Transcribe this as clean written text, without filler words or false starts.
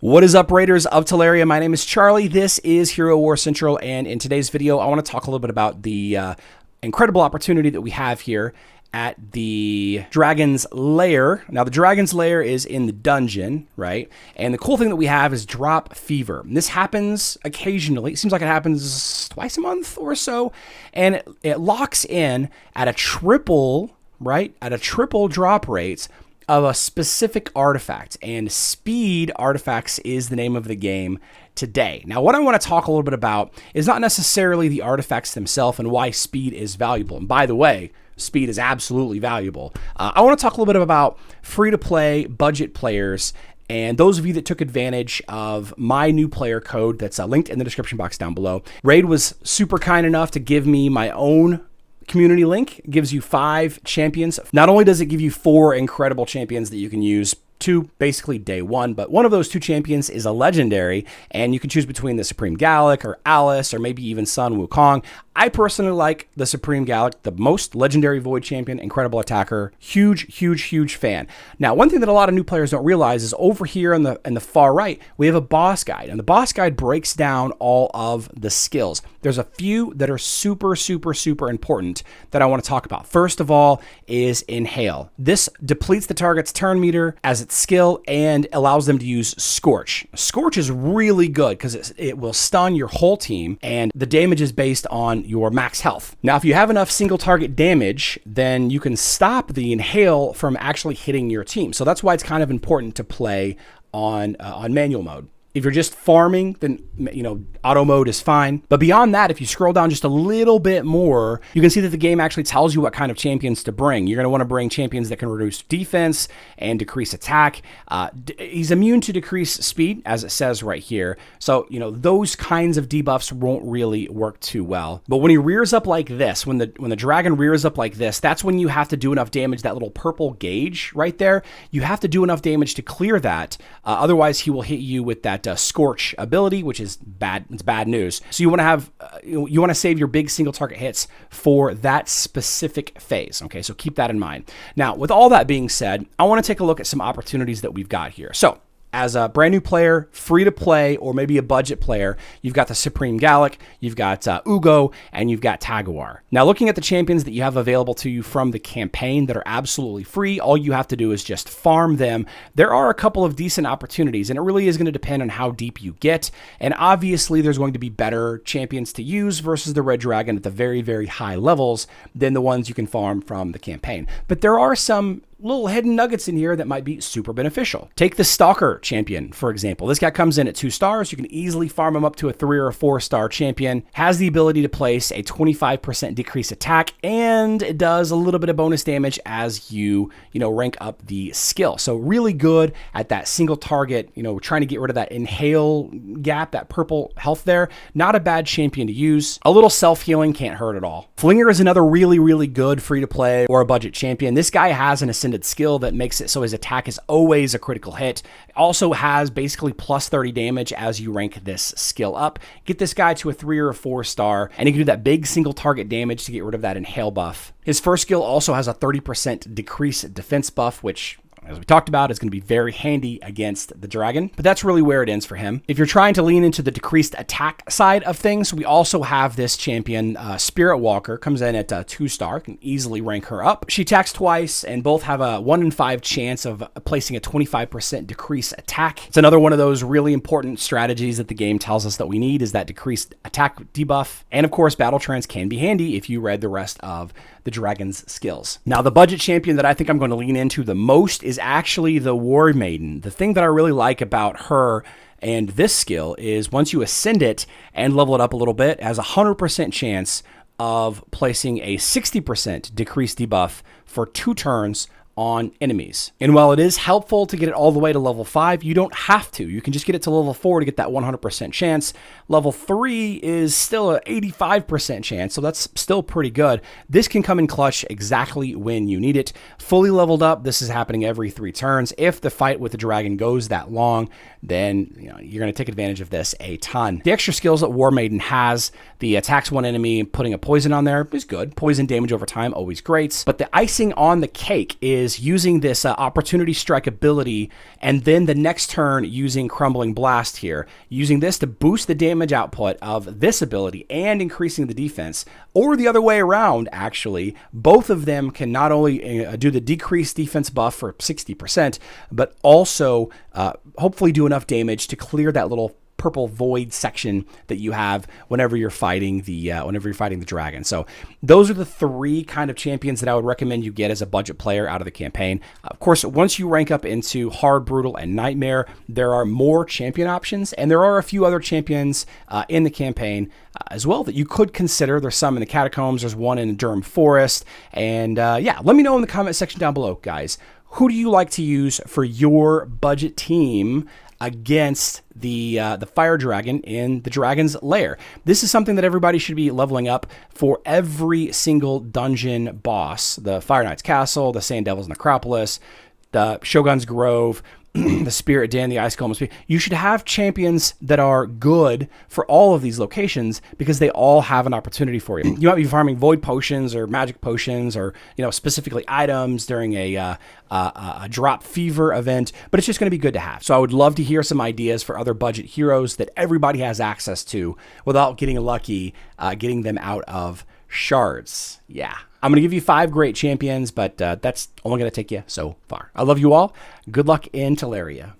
What is up, Raiders of Teleria? My name is Charlie. This is Hero War Central, and in today's video, I want to talk a little bit about the incredible opportunity that we have here at the Dragon's Lair. Now, the Dragon's Lair is in the dungeon, right? And the cool thing that we have is Drop Fever. And this happens occasionally. It seems like it happens twice a month or so, and it locks in at a triple, right? At a triple drop rate of a specific artifact, and Speed Artifacts is the name of the game today. Now, what I want to talk a little bit about is not necessarily the artifacts themselves and why speed is valuable. And by the way, speed is absolutely valuable. I want to talk a little bit about free-to-play budget players and those of you that took advantage of my new player code that's linked in the description box down below. Raid was super kind enough to give me my own community link. It gives you 5 champions. Not only does it give you 4 incredible champions that you can use to basically day one, but one of those 2 champions is a legendary, and you can choose between the Supreme Gallic or Alice or maybe even Sun Wukong. I personally like the Supreme Gallic the most. Legendary Void champion, incredible attacker, huge fan. Now, one thing that a lot of new players don't realize is over here in the far right, we have a boss guide, and the boss guide breaks down all of the skills. There's a few that are super important that I want to talk about. First of all is Inhale. This depletes the target's turn meter as its skill and allows them to use Scorch. Scorch is really good because it will stun your whole team, and the damage is based on your max health. Now, if you have enough single target damage, then you can stop the Inhale from actually hitting your team. So that's why it's kind of important to play on manual mode. If you're just farming, then, auto mode is fine. But beyond that, if you scroll down just a little bit more, you can see that the game actually tells you what kind of champions to bring. You're going to want to bring champions that can reduce defense and decrease attack. He's immune to decrease speed, as it says right here. So, those kinds of debuffs won't really work too well. But when he rears up like this, when the dragon rears up like this, that's when you have to do enough damage. That little purple gauge right there, you have to do enough damage to clear that. Otherwise, he will hit you with that Scorch ability, which is bad. It's bad news. So you want to have you want to save your big single target hits for that specific phase. Okay, so keep that in mind. Now, with all that being said, I want to take a look at some opportunities that we've got here. So, as a brand new player, free to play, or maybe a budget player, you've got the Supreme Gallic, you've got Uugo, and you've got Tagoar. Now, looking at the champions that you have available to you from the campaign that are absolutely free, all you have to do is just farm them. There are a couple of decent opportunities, and it really is going to depend on how deep you get. And obviously, there's going to be better champions to use versus the Red Dragon at the very high levels than the ones you can farm from the campaign. But there are some little hidden nuggets in here that might be super beneficial. Take the Stalker champion, for example. This guy comes in at 2 stars. You can easily farm him up to a 3 or a 4 star champion. Has the ability to place a 25% decrease attack, and it does a little bit of bonus damage as you rank up the skill. So really good at that single target, trying to get rid of that Inhale gap, that purple health there. Not a bad champion to use. A little self-healing can't hurt at all. Flinger is another really good free-to-play or a budget champion. This guy has an ascended skill that makes it so his attack is always a critical hit. Also has basically plus 30 damage as you rank this skill up. Get this guy to a 3 or a 4 star, and he can do that big single target damage to get rid of that Inhale buff. His first skill also has a 30% decrease defense buff, which, as we talked about, is going to be very handy against the dragon, but that's really where it ends for him. If you're trying to lean into the decreased attack side of things, we also have this champion, Spirit Walker, comes in at 2 star, can easily rank her up. She attacks twice, and both have a 1 in 5 chance of placing a 25% decrease attack. It's another one of those really important strategies that the game tells us that we need, is that decreased attack debuff. And of course, Battle Trance can be handy if you read the rest of the dragon's skills. Now, the budget champion that I think I'm going to lean into the most is actually the War Maiden. The thing that I really like about her and this skill is once you ascend it and level it up a little bit, it has a 100% chance of placing a 60% decreased debuff for 2 turns on enemies. And while it is helpful to get it all the way to level 5, you don't have to. You can just get it to level 4 to get that 100% chance. Level 3 is still an 85% chance, so that's still pretty good. This can come in clutch exactly when you need it. Fully leveled up, this is happening every 3 turns. If the fight with the dragon goes that long, then you're going to take advantage of this a ton. The extra skills that War Maiden has, the attacks one enemy, putting a poison on there is good. Poison damage over time, always great. But the icing on the cake is is using this Opportunity Strike ability, and then the next turn using Crumbling Blast here, using this to boost the damage output of this ability and increasing the defense, or the other way around, actually. Both of them can not only do the decreased defense buff for 60%, but also hopefully do enough damage to clear that little purple void section that you have whenever you're fighting the dragon. So those are the three kind of champions that I would recommend you get as a budget player out of the campaign. Of course, once you rank up into Hard, Brutal, and Nightmare, there are more champion options, and there are a few other champions in the campaign as well that you could consider. There's some in the Catacombs, there's one in the Durham Forest, and yeah, let me know in the comment section down below, guys. Who do you like to use for your budget team against the fire dragon in the dragon's lair? This is something that everybody should be leveling up for every single dungeon boss. The Fire Knight's Castle, the Sand Devil's Necropolis, the Shogun's Grove, the Spirit Den, the Ice Golem. You should have champions that are good for all of these locations because they all have an opportunity for you. You might be farming void potions or magic potions or, you know, specifically items during a drop fever event, but it's just going to be good to have. So I would love to hear some ideas for other budget heroes that everybody has access to without getting lucky, getting them out of shards. Yeah. I'm going to give you 5 great champions, but that's only going to take you so far. I love you all. Good luck in Teleria.